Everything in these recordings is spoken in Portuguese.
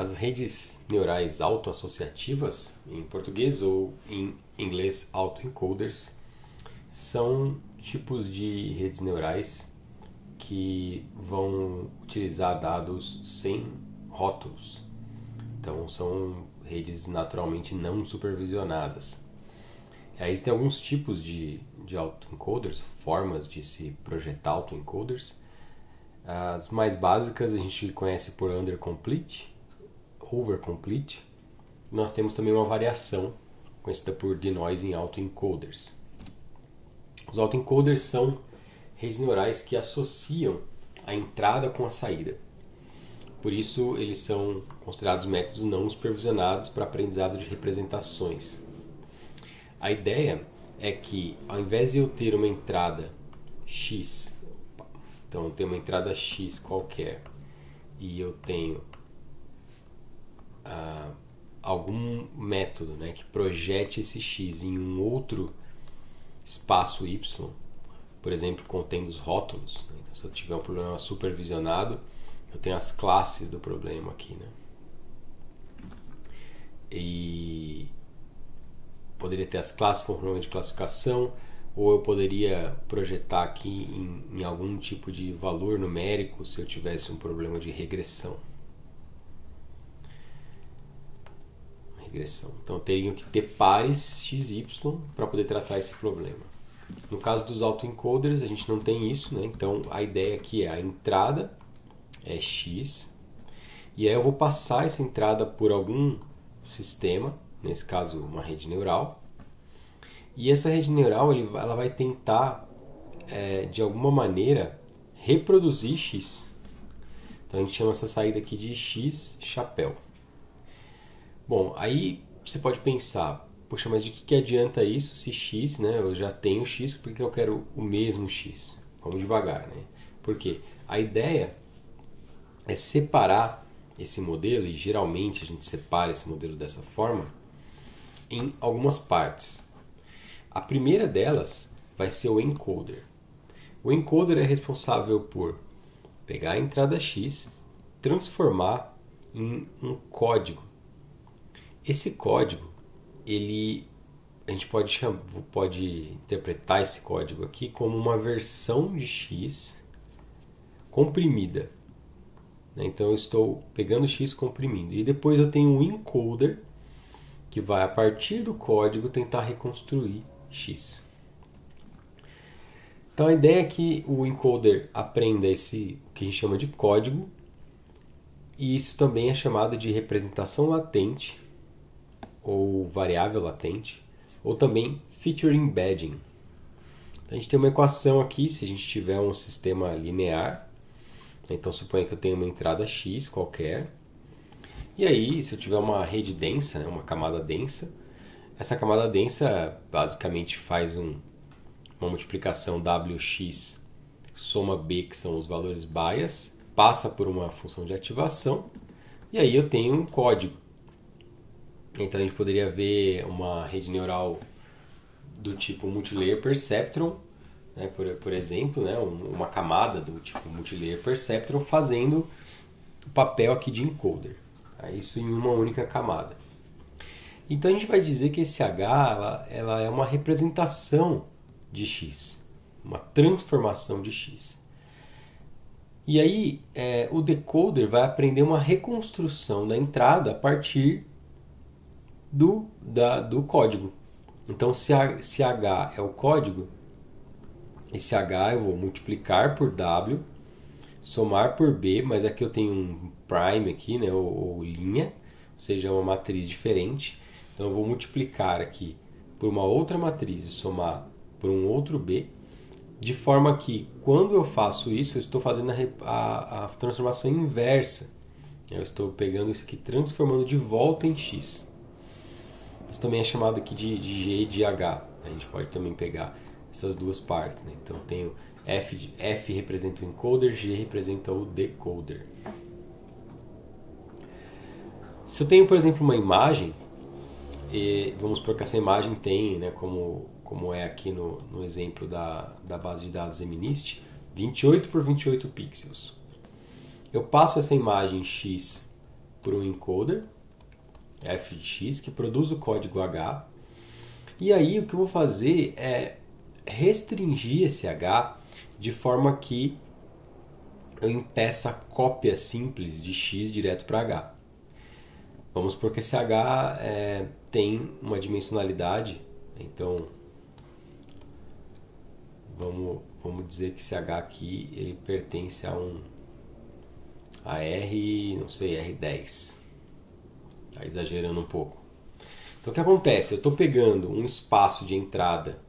As redes neurais autoassociativas, em português ou em inglês autoencoders, são tipos de redes neurais que vão utilizar dados sem rótulos. Então são redes naturalmente não supervisionadas. Aí existem alguns tipos de autoencoders, formas de se projetar autoencoders. As mais básicas a gente conhece por undercomplete, overcomplete. Nós temos também uma variação conhecida por denoising autoencoders. Os autoencoders são redes neurais que associam a entrada com a saída. Por isso, eles são considerados métodos não supervisionados para aprendizado de representações. A ideia é que, ao invés de eu ter uma entrada X, então eu tenho uma entrada X qualquer, e eu tenho algum método, né, que projete esse X em um outro espaço Y, por exemplo, contendo os rótulos. Então, se eu tiver um problema supervisionado, eu tenho as classes do problema aqui, né? E poderia ter as classes com problema de classificação, ou eu poderia projetar aqui em algum tipo de valor numérico se eu tivesse um problema de regressão. Então eu teria que ter pares XY para poder tratar esse problema. No caso dos autoencoders, a gente não tem isso, né? Então a ideia aqui é a entrada é X, e aí eu vou passar essa entrada por algum sistema, nesse caso uma rede neural, e essa rede neural ela vai tentar de alguma maneira reproduzir X. Então a gente chama essa saída aqui de X chapéu. Bom, aí você pode pensar, poxa, mas de que adianta isso se X, né, eu já tenho X, porque eu quero o mesmo X? Vamos devagar, né? Porque a ideia é separar esse modelo, e geralmente a gente separa esse modelo dessa forma, em algumas partes. A primeira delas vai ser o encoder. O encoder é responsável por pegar a entrada X, transformar em um código. Esse código, a gente pode interpretar esse código aqui como uma versão de X comprimida. Então eu estou pegando X comprimindo. E depois eu tenho um encoder que vai, a partir do código, tentar reconstruir X. Então a ideia é que o encoder aprenda esse que a gente chama de código, e isso também é chamado de representação latente, ou variável latente, ou também feature embedding. Então, a gente tem uma equação aqui, se a gente tiver um sistema linear. Então suponha que eu tenho uma entrada X qualquer, e aí se eu tiver uma rede densa, né, uma camada densa, essa camada densa basicamente faz uma multiplicação WX soma B, que são os valores bias, passa por uma função de ativação, e aí eu tenho um código. Então a gente poderia ver uma rede neural do tipo multilayer perceptron, né, por exemplo, né, uma camada do tipo multilayer perceptron fazendo o papel aqui de encoder. Isso em uma única camada. Então a gente vai dizer que esse H ela é uma representação de X, uma transformação de X. E aí o decoder vai aprender uma reconstrução da entrada a partir do código. Então se H é o código, esse H eu vou multiplicar por W, somar por B, mas aqui eu tenho um prime aqui, né, ou linha, ou seja, uma matriz diferente. Então eu vou multiplicar aqui por uma outra matriz e somar por um outro B, de forma que quando eu faço isso, eu estou fazendo a transformação inversa. Eu estou pegando isso aqui, transformando de volta em X. Isso também é chamado aqui de G e de H. A gente pode também pegar essas duas partes, né? Então tenho F representa o encoder, G representa o decoder. Se eu tenho, por exemplo, uma imagem, vamos supor que essa imagem tem, né, como é aqui no exemplo da base de dados MNIST, 28 por 28 pixels. Eu passo essa imagem X por um encoder, f de x, que produz o código H. E aí o que eu vou fazer é restringir esse H de forma que eu impeça a cópia simples de x direto para H. Vamos supor que esse H tem uma dimensionalidade, então vamos dizer que esse H aqui ele pertence a R, não sei, R10. Está exagerando um pouco. Então o que acontece? Eu estou pegando um espaço de entrada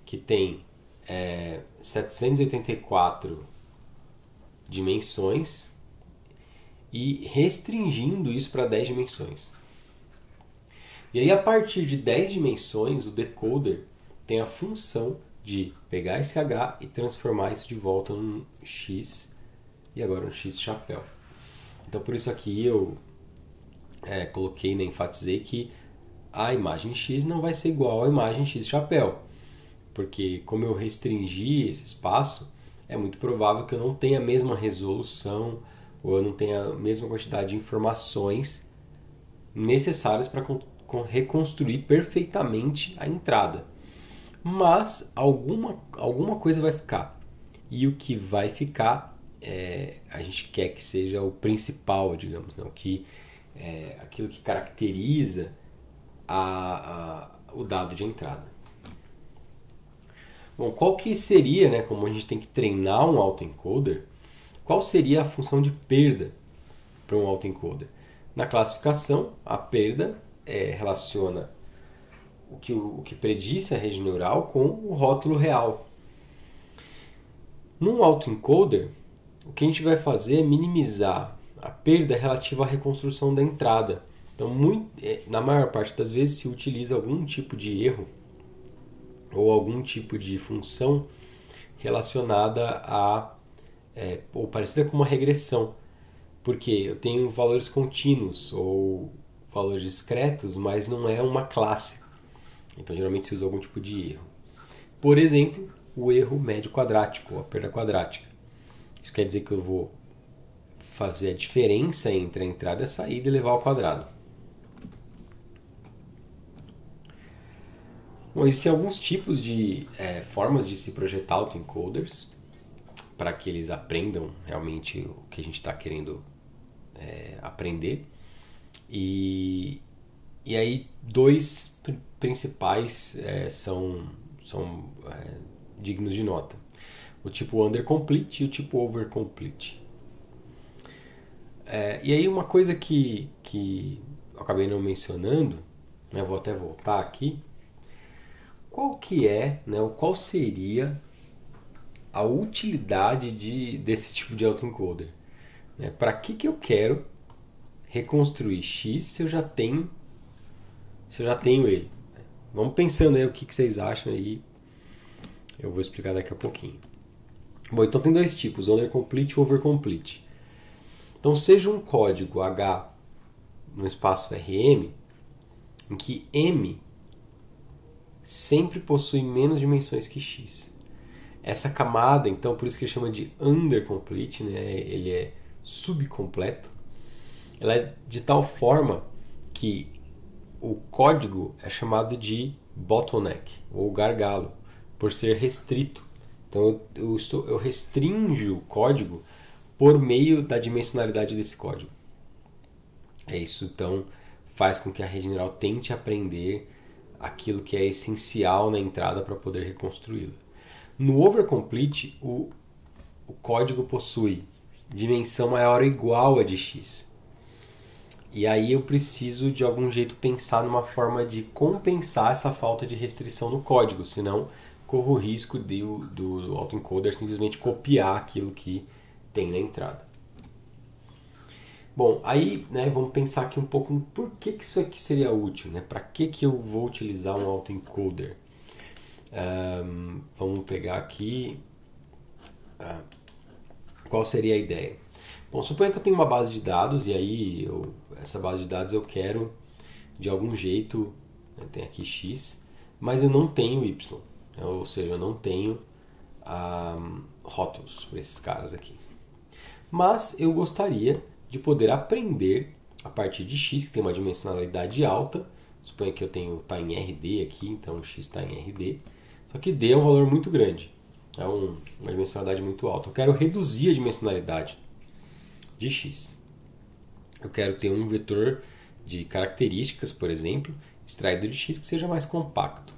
que tem 784 dimensões e restringindo isso para 10 dimensões. E aí a partir de 10 dimensões o decoder tem a função de pegar esse H e transformar isso de volta num X e agora um X chapéu. Então por isso aqui eu coloquei, enfatizei que a imagem X não vai ser igual à imagem X chapéu, porque como eu restringi esse espaço, é muito provável que eu não tenha a mesma resolução ou eu não tenha a mesma quantidade de informações necessárias para reconstruir perfeitamente a entrada. Mas alguma coisa vai ficar. E o que vai ficar, a gente quer que seja o principal, digamos, né? Aquilo que caracteriza o dado de entrada. Bom, qual que seria, né, como a gente tem que treinar um autoencoder, qual seria a função de perda para um autoencoder? Na classificação, a perda relaciona o que predisse a rede neural com o rótulo real. Num autoencoder, o que a gente vai fazer é minimizar a perda relativa à reconstrução da entrada. Então, na maior parte das vezes, se utiliza algum tipo de erro ou algum tipo de função relacionada ou parecida com uma regressão. Porque eu tenho valores contínuos ou valores discretos, mas não é uma classe. Então, geralmente se usa algum tipo de erro. Por exemplo, o erro médio quadrático, ou a perda quadrática. Isso quer dizer que eu vou fazer a diferença entre a entrada e a saída e levar ao quadrado. Bom, existem alguns tipos de formas de se projetar autoencoders para que eles aprendam realmente o que a gente está querendo aprender. E aí, dois principais são dignos de nota. O tipo undercomplete e o tipo overcomplete. E aí uma coisa que eu acabei não mencionando, né, vou até voltar aqui, qual seria a utilidade desse tipo de autoencoder? Para que eu quero reconstruir X se eu já tenho ele? Vamos pensando aí o que vocês acham aí. Eu vou explicar daqui a pouquinho. Bom, então tem dois tipos, undercomplete e overcomplete. Então seja um código H no espaço RM em que M sempre possui menos dimensões que X. Essa camada, então, por isso que ele chama de undercomplete, né? Ele é subcompleto. Ela é de tal forma que o código é chamado de bottleneck, ou gargalo, por ser restrito. Então eu restringo o código por meio da dimensionalidade desse código. Isso então faz com que a rede neural tente aprender aquilo que é essencial na entrada para poder reconstruí-la. No overcomplete, o código possui dimensão maior ou igual a de x. E aí eu preciso de algum jeito pensar numa forma de compensar essa falta de restrição no código, senão corro o risco do autoencoder simplesmente copiar aquilo que tem na entrada. Bom, aí vamos pensar aqui um pouco por que isso aqui seria útil, né? Para que eu vou utilizar um autoencoder? Vamos pegar aqui qual seria a ideia. Bom, suponha que eu tenho uma base de dados e aí essa base de dados eu quero de algum jeito, tem aqui X, mas eu não tenho Y, ou seja, eu não tenho rótulos para esses caras aqui. Mas eu gostaria de poder aprender a partir de x, que tem uma dimensionalidade alta. Suponha que eu tenho tá em RD aqui, então x está em RD. Só que D é um valor muito grande, é uma dimensionalidade muito alta. Eu quero reduzir a dimensionalidade de x. Eu quero ter um vetor de características, por exemplo, extraído de x que seja mais compacto.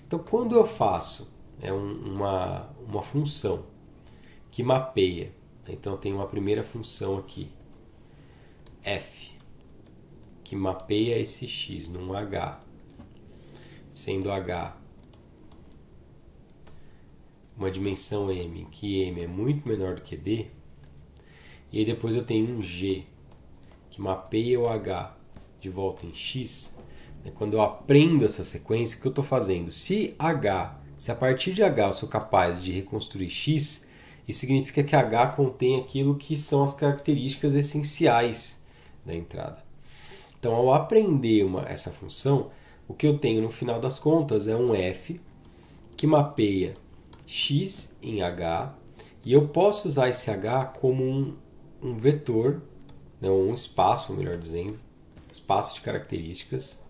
Então, quando eu faço uma função que mapeia, então eu tenho uma primeira função aqui, f, que mapeia esse x num h, sendo h uma dimensão m, que m é muito menor do que d, e aí depois eu tenho um g que mapeia o h de volta em x. Quando eu aprendo essa sequência, o que eu estou fazendo? Se a partir de h eu sou capaz de reconstruir x, isso significa que h contém aquilo que são as características essenciais da entrada. Então, ao aprender essa função, o que eu tenho no final das contas é um f que mapeia x em h, e eu posso usar esse h como um vetor, né, um espaço, melhor dizendo, espaço de características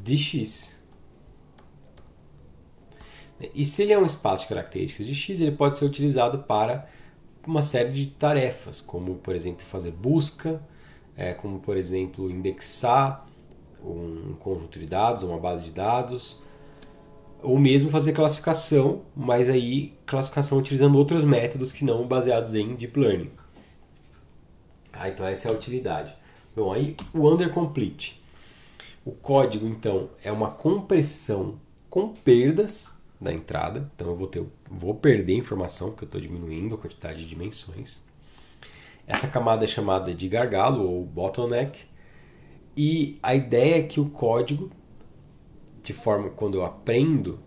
de x. E se ele é um espaço de características de x, ele pode ser utilizado para uma série de tarefas, como, por exemplo, fazer busca, como, por exemplo, indexar um conjunto de dados, uma base de dados, ou mesmo fazer classificação, mas aí classificação utilizando outros métodos que não baseados em Deep Learning. Então essa é a utilidade. Bom, aí o undercomplete. O código, então, é uma compressão com perdas da entrada. Então eu vou perder informação, porque eu estou diminuindo a quantidade de dimensões. Essa camada é chamada de gargalo, ou bottleneck. E a ideia é que o código, de forma quando eu aprendo,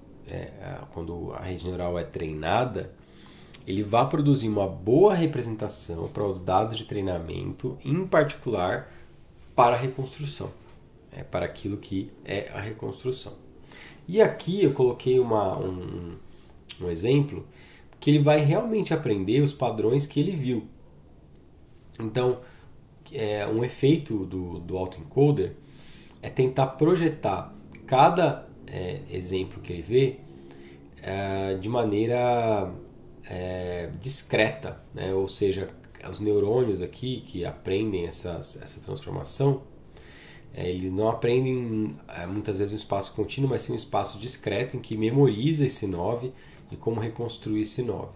quando a rede neural é treinada, ele vai produzir uma boa representação para os dados de treinamento, em particular para a reconstrução, para aquilo que é a reconstrução. E aqui eu coloquei um exemplo que ele vai realmente aprender os padrões que ele viu. Então, um efeito do autoencoder é tentar projetar cada exemplo que ele vê de maneira discreta, né? Ou seja, os neurônios aqui que aprendem essa transformação, eles não aprendem muitas vezes um espaço contínuo, mas sim um espaço discreto em que memoriza esse 9 e como reconstruir esse 9.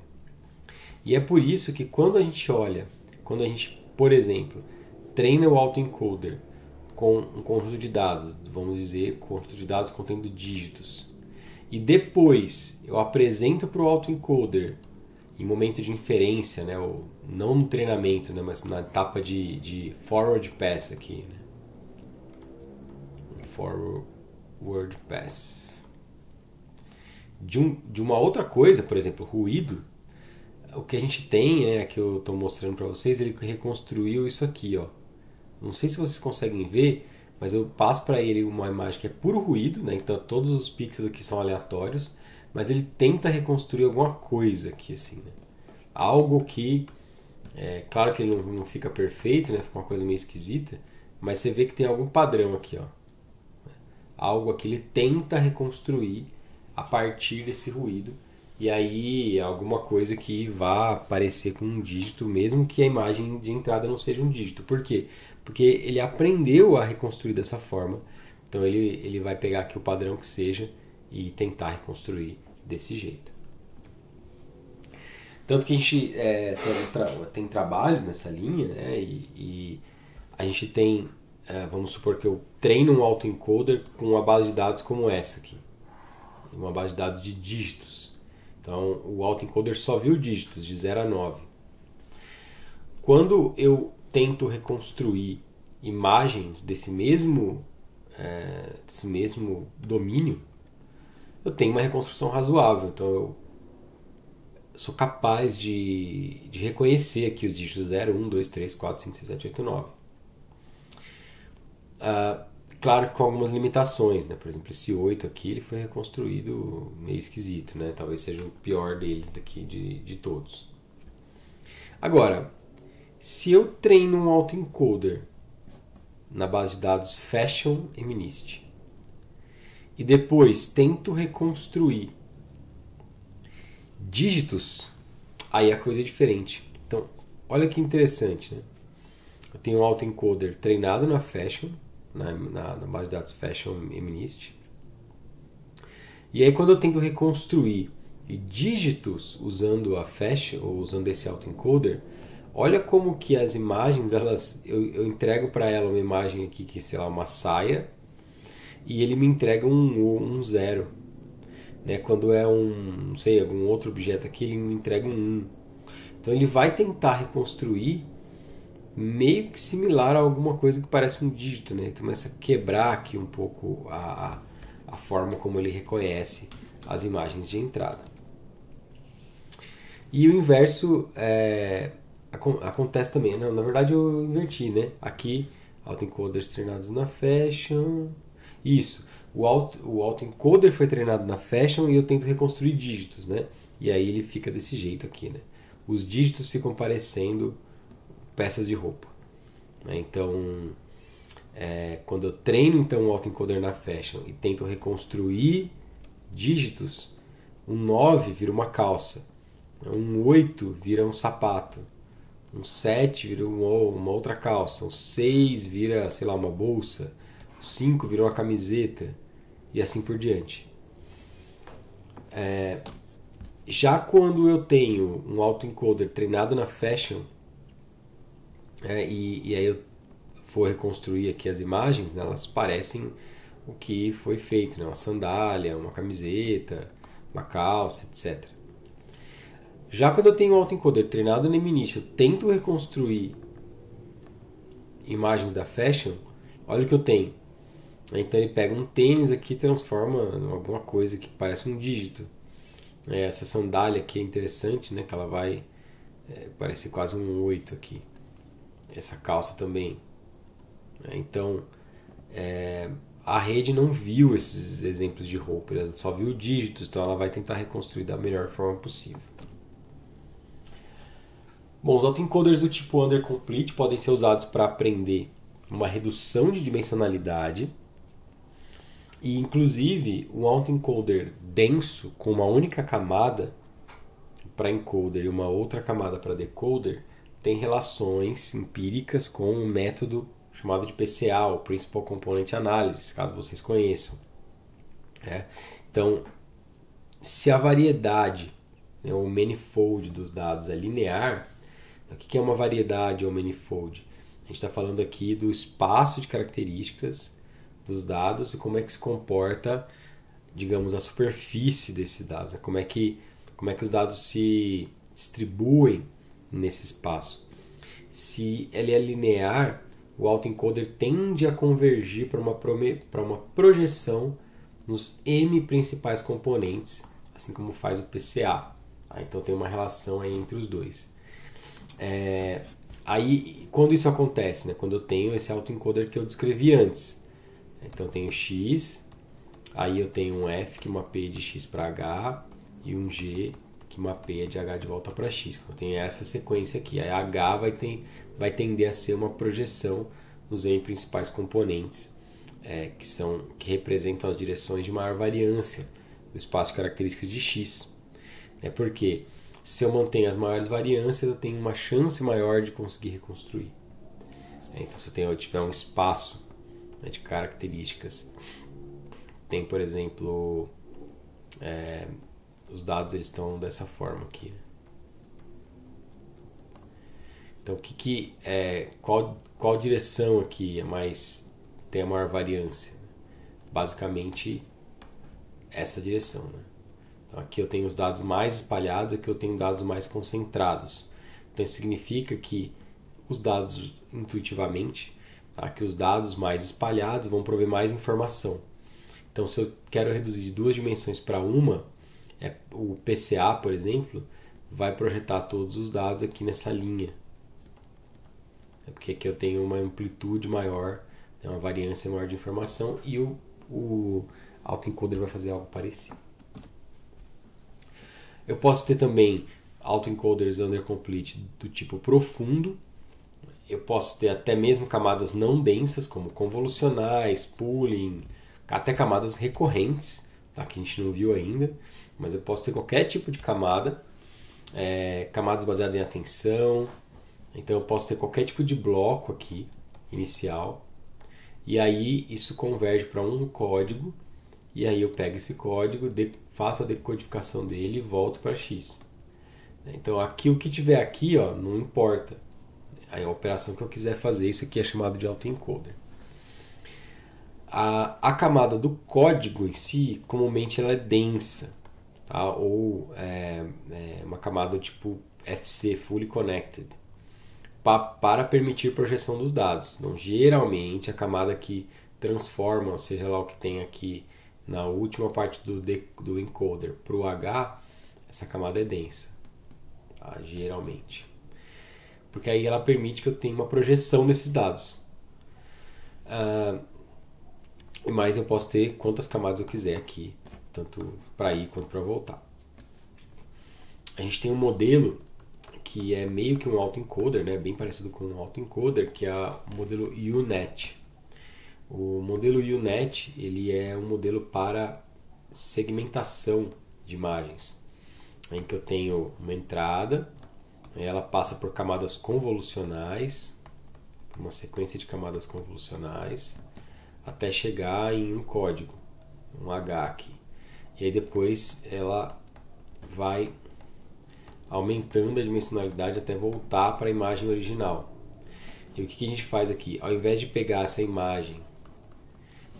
E é por isso que quando a gente, por exemplo, treina o autoencoder com um conjunto de dados, vamos dizer, conjunto de dados contendo dígitos, e depois eu apresento para o autoencoder em momento de inferência, né, ou não no treinamento, né, mas na etapa de forward pass aqui, né? Forward pass de uma outra coisa, por exemplo, ruído. O que a gente tem, que eu estou mostrando para vocês, ele reconstruiu isso aqui, ó. Não sei se vocês conseguem ver, mas eu passo para ele uma imagem que é puro ruído, né? Então todos os pixels aqui são aleatórios, mas ele tenta reconstruir alguma coisa aqui, assim, né? Algo que, claro que ele não fica perfeito, né? Fica uma coisa meio esquisita, mas você vê que tem algum padrão aqui, ó. Algo que ele tenta reconstruir a partir desse ruído, e aí alguma coisa que vá aparecer com um dígito, mesmo que a imagem de entrada não seja um dígito. Por quê? Porque ele aprendeu a reconstruir dessa forma, então ele vai pegar aqui o padrão que seja e tentar reconstruir desse jeito. Tanto que a gente tem trabalhos nessa linha, né? E a gente tem, vamos supor que eu treino um autoencoder com uma base de dados como essa aqui, uma base de dados de dígitos. Então o autoencoder só viu dígitos de 0 a 9. Quando eu tento reconstruir imagens desse mesmo domínio, eu tenho uma reconstrução razoável. Então eu sou capaz de reconhecer aqui os dígitos 0, 1, 2, 3, 4, 5, 6, 7, 8, 9. claro que com algumas limitações, né? Por exemplo, esse 8 aqui ele foi reconstruído meio esquisito, né? Talvez seja o pior deles daqui de todos. Agora, se eu treino um autoencoder na base de dados Fashion e MNIST e depois tento reconstruir dígitos, aí a coisa é diferente. Então, olha que interessante, né? Eu tenho um autoencoder treinado na Fashion, na base de dados Fashion e MNIST. E aí quando eu tento reconstruir dígitos usando a Fashion ou usando esse autoencoder, olha como que as imagens, eu entrego para ela uma imagem aqui que, sei lá, uma saia, e ele me entrega um zero. Né? Quando é não sei, algum outro objeto aqui, ele me entrega um 1. Então ele vai tentar reconstruir meio que similar a alguma coisa que parece um dígito, né? Ele começa a quebrar aqui um pouco a forma como ele reconhece as imagens de entrada. E o inverso acontece também. Não, na verdade eu inverti, né? Aqui, autoencoders treinados na Fashion. Isso. O autoencoder foi treinado na Fashion e eu tento reconstruir dígitos, né? E aí ele fica desse jeito aqui, né? Os dígitos ficam parecendo peças de roupa. Então, quando eu treino então o autoencoder na Fashion e tento reconstruir dígitos, um 9 vira uma calça, um 8 vira um sapato, um 7 vira uma outra calça, um 6 vira, sei lá, uma bolsa, um 5 vira uma camiseta e assim por diante. Já quando eu tenho um autoencoder treinado na Fashion, e aí eu for reconstruir aqui as imagens, né, elas parecem o que foi feito, né, uma sandália, uma camiseta, uma calça, etc. Já quando eu tenho um autoencoder treinado no MNIST, eu tento reconstruir imagens da Fashion, olha o que eu tenho. Então ele pega um tênis aqui e transforma em alguma coisa que parece um dígito. Essa sandália aqui é interessante, né, que ela vai parecer quase um 8 aqui. Essa calça também. Então, a rede não viu esses exemplos de roupa, ela só viu dígitos, então ela vai tentar reconstruir da melhor forma possível. Bom, os autoencoders do tipo undercomplete podem ser usados para aprender uma redução de dimensionalidade e, inclusive, um autoencoder denso com uma única camada para encoder e uma outra camada para decoder tem relações empíricas com um método chamado de PCA, o Principal Component Analysis, caso vocês conheçam. Então, se a variedade, né, o manifold dos dados é linear, o que é uma variedade ou manifold? A gente está falando aqui do espaço de características dos dados e como é que se comporta, digamos, a superfície desses dados, né? Como é que os dados se distribuem nesse espaço. Se ele é linear, o autoencoder tende a convergir para uma projeção nos M principais componentes, assim como faz o PCA. Então tem uma relação aí entre os dois. Aí, quando isso acontece, né? Quando eu tenho esse autoencoder que eu descrevi antes. Então eu tenho X, aí eu tenho um F que mapeia de X para H e um G que mapeia de H de volta para X. Eu tenho essa sequência aqui. Aí H vai tender a ser uma projeção nos M principais componentes, que representam as direções de maior variância do espaço de características de X. Porque se eu mantenho as maiores variâncias, eu tenho uma chance maior de conseguir reconstruir. Então, se eu tiver um espaço de características, tem, por exemplo, os dados eles estão dessa forma aqui. Então, qual direção aqui tem a maior variância? Basicamente, essa direção, né? Então, aqui eu tenho os dados mais espalhados, aqui eu tenho dados mais concentrados. Então, isso significa que os dados, intuitivamente, que os dados mais espalhados vão prover mais informação. Então, se eu quero reduzir de 2 dimensões para uma, o PCA, por exemplo, vai projetar todos os dados aqui nessa linha. Porque aqui eu tenho uma amplitude maior é uma variância maior de informação, e o autoencoder vai fazer algo parecido. Eu posso ter também autoencoders undercomplete do tipo profundo. Eu posso ter até mesmo camadas não densas, como convolucionais, pooling, até camadas recorrentes, tá? Que a gente não viu ainda. Mas eu posso ter qualquer tipo de camada, camadas baseadas em atenção. Então eu posso ter qualquer tipo de bloco aqui, inicial. E aí isso converge para um código. E aí eu pego esse código, faço a decodificação dele e volto para X. Então aqui, o que tiver aqui, ó, não importa. Aí a operação que eu quiser fazer, isso aqui é chamado de autoencoder. A camada do código em si, comumente ela é densa, tá? Ou é uma camada tipo FC, Fully Connected, para permitir projeção dos dados. Então, geralmente, a camada que transforma, ou seja lá o que tem aqui na última parte do encoder para o H, essa camada é densa, tá? Geralmente. Porque aí ela permite que eu tenha uma projeção desses dados. Mas eu posso ter quantas camadas eu quiser aqui, tanto para ir quanto para voltar. A gente tem um modelo que é meio que um autoencoder, né, bem parecido com um autoencoder, que é o modelo U-Net. O modelo U-Net ele é um modelo para segmentação de imagens, em que eu tenho uma entrada, ela passa por camadas convolucionais, uma sequência de camadas convolucionais, até chegar em um código, um H aqui. E aí depois ela vai aumentando a dimensionalidade até voltar para a imagem original. E o que a gente faz aqui? Ao invés de pegar essa imagem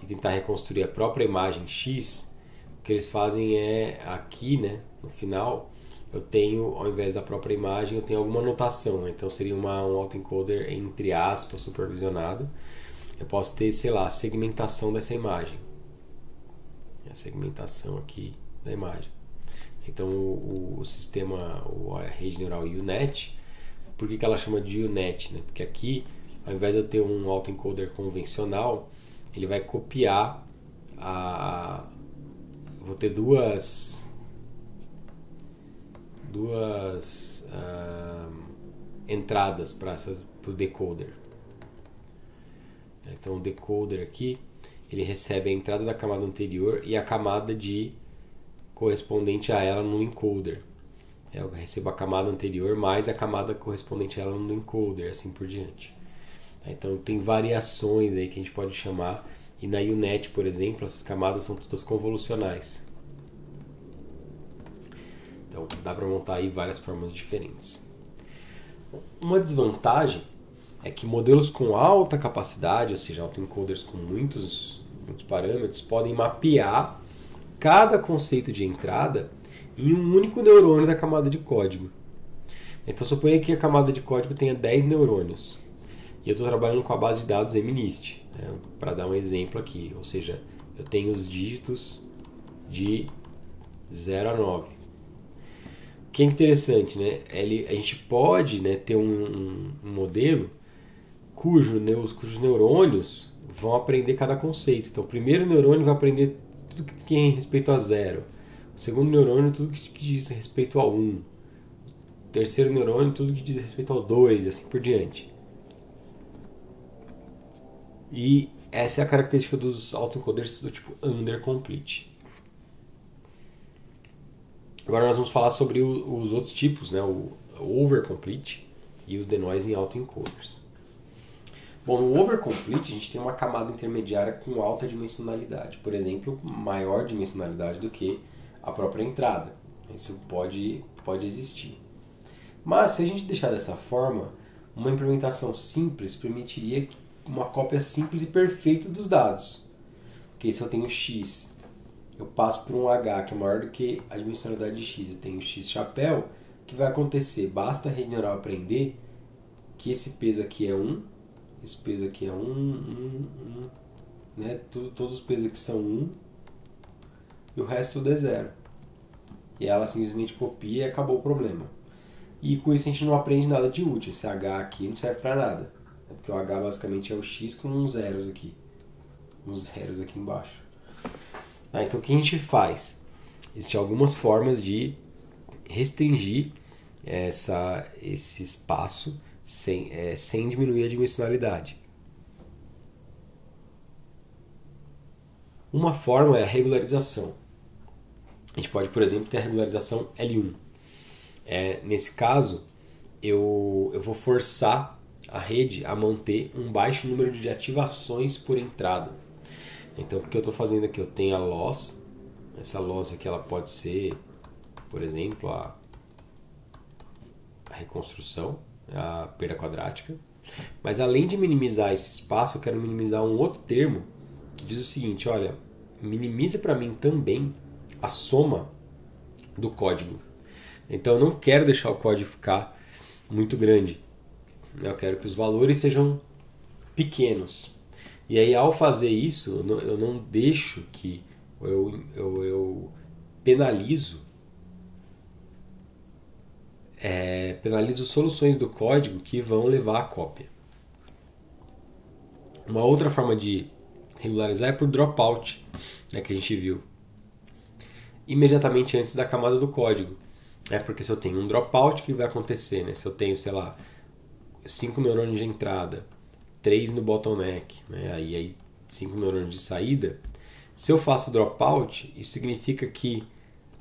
e tentar reconstruir a própria imagem X, o que eles fazem é aqui, né, no final, eu tenho, ao invés da própria imagem, eu tenho alguma notação, né? Então seria um autoencoder entre aspas supervisionado. Eu posso ter, sei lá, a segmentação dessa imagem. A segmentação aqui da imagem. Então o sistema, a rede neural U-Net, por que ela chama de U-Net? Né? Porque aqui, ao invés de eu ter um autoencoder convencional, ele vai copiar vou ter duas entradas para o decoder. Então o decoder aqui, ele recebe a entrada da camada anterior e a camada correspondente a ela no encoder. Eu recebo a camada anterior mais a camada correspondente a ela no encoder, assim por diante. Então tem variações aí que a gente pode chamar, e na U-Net, por exemplo, essas camadas são todas convolucionais. Então dá para montar aí várias formas diferentes. Uma desvantagem é que modelos com alta capacidade, ou seja, autoencoders com muitos parâmetros, podem mapear cada conceito de entrada em um único neurônio da camada de código. Então suponha que a camada de código tenha 10 neurônios. E eu estou trabalhando com a base de dados MNIST, né, para dar um exemplo aqui. Ou seja, eu tenho os dígitos de 0 a 9. O que é interessante, né? A gente pode, né, ter um modelo cujos neurônios vão aprender cada conceito. Então, o primeiro neurônio vai aprender tudo que tem respeito a 0. O segundo neurônio, tudo que diz respeito ao 1. O terceiro neurônio, tudo que diz respeito ao 2, e assim por diante. E essa é a característica dos autoencoders do tipo undercomplete. Agora nós vamos falar sobre os outros tipos, né? O overcomplete e os denoising autoencoders. Bom, no overcomplete a gente tem uma camada intermediária com alta dimensionalidade. Por exemplo, maior dimensionalidade do que a própria entrada. Isso pode existir. Mas se a gente deixar dessa forma, uma implementação simples permitiria uma cópia simples e perfeita dos dados. Porque se eu tenho x, eu passo por um h que é maior do que a dimensionalidade de x, eu tenho x chapéu, o que vai acontecer? Basta a rede neural aprender que esse peso aqui é 1, esse peso aqui é 1, né? Todos os pesos aqui são 1 e o resto tudo é 0. E ela simplesmente copia e acabou o problema. E com isso a gente não aprende nada de útil. Esse H aqui não serve para nada. Porque o H basicamente é o X com uns zeros aqui. Uns zeros aqui embaixo. Então o que a gente faz? Existem algumas formas de restringir esse espaço sem diminuir a dimensionalidade. Uma forma é a regularização. A gente pode, por exemplo, ter a regularização L1. Nesse caso, eu vou forçar a rede a manter um baixo número de ativações por entrada. Então, o que eu estou fazendo aqui? Eu tenho a loss. Essa loss aqui ela pode ser, por exemplo, a reconstrução, a perda quadrática. Mas além de minimizar esse espaço, eu quero minimizar um outro termo que diz o seguinte: olha, minimiza para mim também a soma do código. Então eu não quero deixar o código ficar muito grande. Eu quero que os valores sejam pequenos. E aí, ao fazer isso, eu não deixo que eu penalizo soluções do código que vão levar à cópia. Uma outra forma de regularizar é por dropout, que a gente viu imediatamente antes da camada do código. Porque se eu tenho um dropout, o que vai acontecer? Se eu tenho, sei lá, 5 neurônios de entrada, 3 no bottleneck, aí 5 neurônios de saída, se eu faço dropout, isso significa que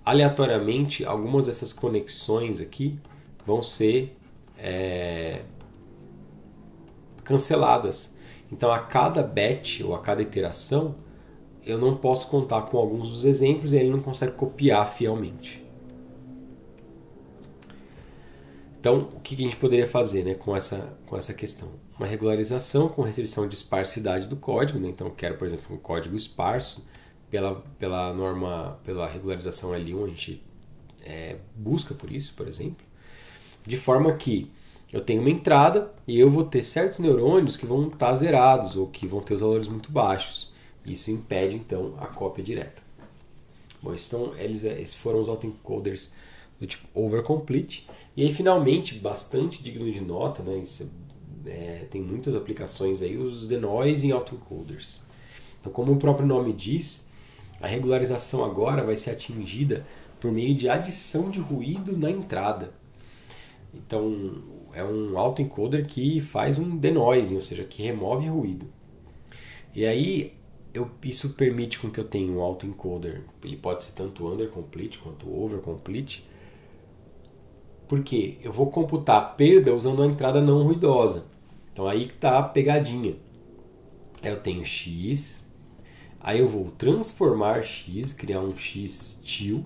aleatoriamente algumas dessas conexões aqui vão ser canceladas. Então a cada batch ou a cada iteração eu não posso contar com alguns dos exemplos e ele não consegue copiar fielmente. Então, o que a gente poderia fazer com essa questão? Uma regularização com restrição de esparsidade do código. Então, eu quero, por exemplo, um código esparso. Pela regularização L1, a gente busca por isso, por exemplo. De forma que eu tenho uma entrada e eu vou ter certos neurônios que vão estar zerados ou que vão ter os valores muito baixos. Isso impede, então, a cópia direta. Bom, então, esses foram os autoencoders do tipo overcomplete. E aí, finalmente, bastante digno de nota, tem muitas aplicações aí, os denoise em autoencoders. Então, como o próprio nome diz, a regularização agora vai ser atingida por meio de adição de ruído na entrada. Então, é um autoencoder que faz um denoising, ou seja, que remove ruído. E aí, isso permite com que eu tenha um autoencoder. Ele pode ser tanto undercomplete quanto overcomplete. Porque eu vou computar a perda usando uma entrada não ruidosa. Então aí está a pegadinha. Eu tenho x, aí eu vou transformar x, criar um x-til.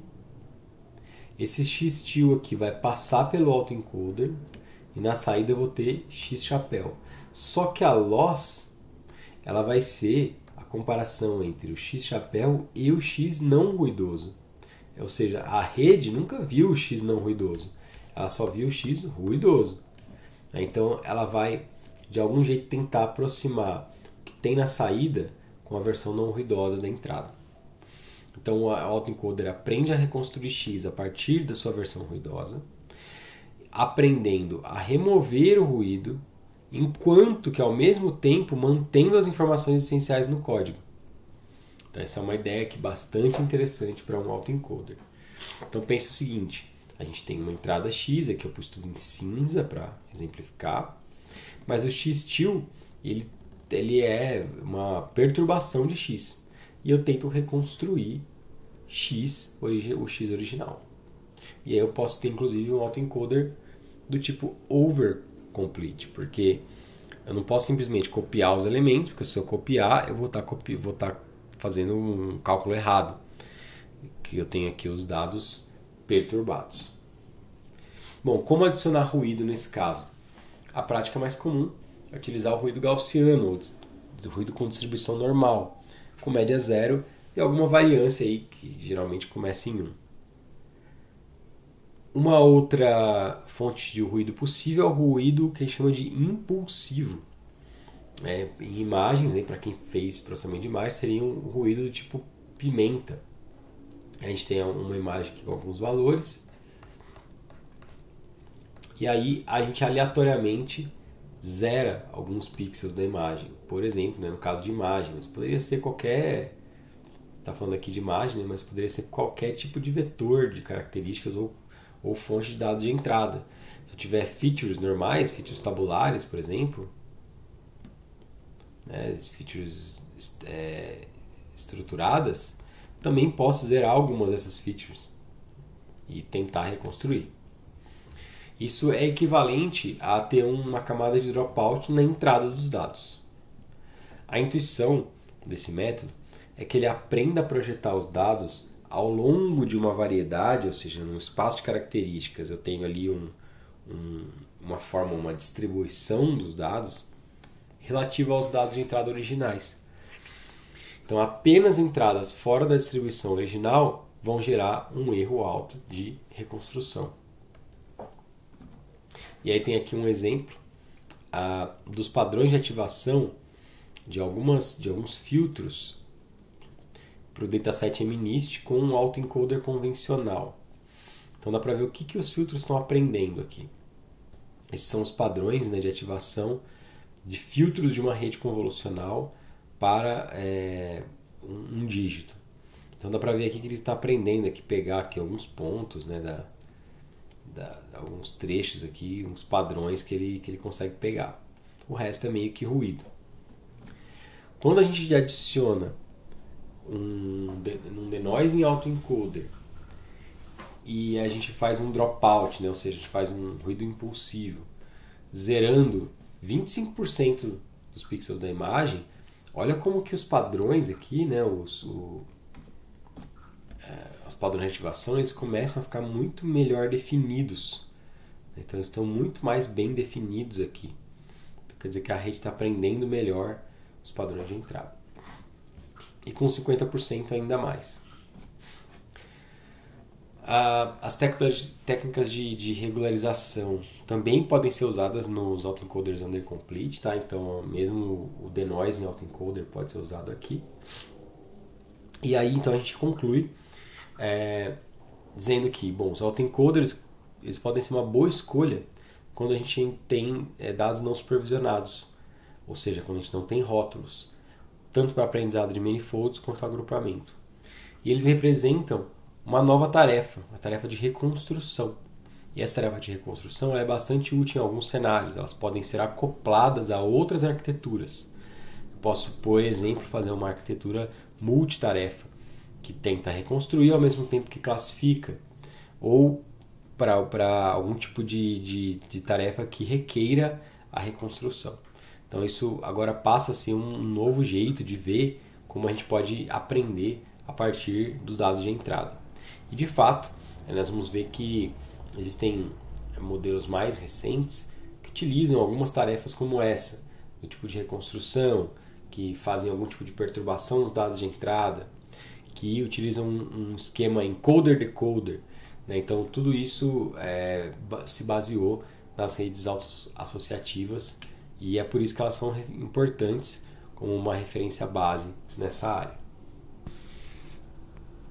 Esse x-til aqui vai passar pelo autoencoder e na saída eu vou ter x-chapéu. Só que a loss ela vai ser a comparação entre o x-chapéu e o x não ruidoso. Ou seja, a rede nunca viu o x não ruidoso. Ela só viu o x ruidoso. Então ela vai, de algum jeito, tentar aproximar o que tem na saída com a versão não ruidosa da entrada. Então o autoencoder aprende a reconstruir x a partir da sua versão ruidosa, aprendendo a remover o ruído, enquanto que ao mesmo tempo mantendo as informações essenciais no código. Então essa é uma ideia que bastante interessante para um autoencoder. Então pense o seguinte: a gente tem uma entrada x, aqui eu pus tudo em cinza para exemplificar, mas o x-til ele é uma perturbação de x. E eu tento reconstruir o x original. E aí eu posso ter inclusive um autoencoder do tipo overcomplete, porque eu não posso simplesmente copiar os elementos, porque se eu copiar eu vou estar fazendo um cálculo errado, que eu tenho aqui os dados perturbados. Bom, como adicionar ruído nesse caso? A prática mais comum é utilizar o ruído gaussiano, ou o ruído com distribuição normal, com média zero e alguma variância aí que geralmente começa em 1. Uma outra fonte de ruído possível é o ruído que a gente chama de impulsivo. Em imagens, para quem fez processamento de imagem, seria um ruído do tipo pimenta. A gente tem uma imagem aqui com alguns valores. E aí a gente aleatoriamente zera alguns pixels da imagem. Por exemplo, né, no caso de imagem, mas poderia ser qualquer... Está falando aqui de imagem, né, mas poderia ser qualquer tipo de vetor de características ou fonte de dados de entrada. Se eu tiver features normais, features tabulares, por exemplo, né, features estruturadas, também posso zerar algumas dessas features e tentar reconstruir. Isso é equivalente a ter uma camada de dropout na entrada dos dados. A intuição desse método é que ele aprenda a projetar os dados ao longo de uma variedade, ou seja, num espaço de características. Eu tenho ali uma forma, uma distribuição dos dados relativa aos dados de entrada originais. Então, apenas entradas fora da distribuição original vão gerar um erro alto de reconstrução. E aí tem aqui um exemplo dos padrões de ativação de alguns filtros para o dataset MNIST com um autoencoder convencional. Então dá para ver o que os filtros estão aprendendo aqui. Esses são os padrões, né, de ativação de filtros de uma rede convolucional para um dígito. Então dá para ver aqui que ele está aprendendo aqui, pegar aqui alguns pontos, né, alguns trechos aqui, uns padrões que ele consegue pegar. O resto é meio que ruído. Quando a gente adiciona um denoising autoencoder e a gente faz um dropout, né, ou seja, a gente faz um ruído impulsivo, zerando 25% dos pixels da imagem, olha como que os padrões aqui, né, os padrões de ativação, eles começam a ficar muito melhor definidos. Então eles estão muito mais bem definidos aqui. Então, quer dizer que a rede está aprendendo melhor os padrões de entrada. E com 50% ainda mais. As técnicas de regularização também podem ser usadas nos autoencoders undercomplete, tá? Então mesmo o denoising autoencoder pode ser usado aqui. E aí então a gente conclui dizendo que, bom, os autoencoders eles podem ser uma boa escolha quando a gente tem dados não supervisionados, ou seja, quando a gente não tem rótulos, tanto para aprendizado de manifolds quanto agrupamento. E eles representam uma nova tarefa, a tarefa de reconstrução. E essa tarefa de reconstrução é bastante útil em alguns cenários, elas podem ser acopladas a outras arquiteturas. Eu posso, por exemplo, fazer uma arquitetura multitarefa, que tenta reconstruir ao mesmo tempo que classifica, ou para algum tipo de tarefa que requeira a reconstrução. Então isso agora passa a ser um novo jeito de ver como a gente pode aprender a partir dos dados de entrada. E de fato, nós vamos ver que existem modelos mais recentes que utilizam algumas tarefas como essa, do tipo de reconstrução, que fazem algum tipo de perturbação nos dados de entrada, que utilizam um esquema encoder-decoder. Né? Então tudo isso se baseou nas redes associativas e é por isso que elas são importantes como uma referência base nessa área.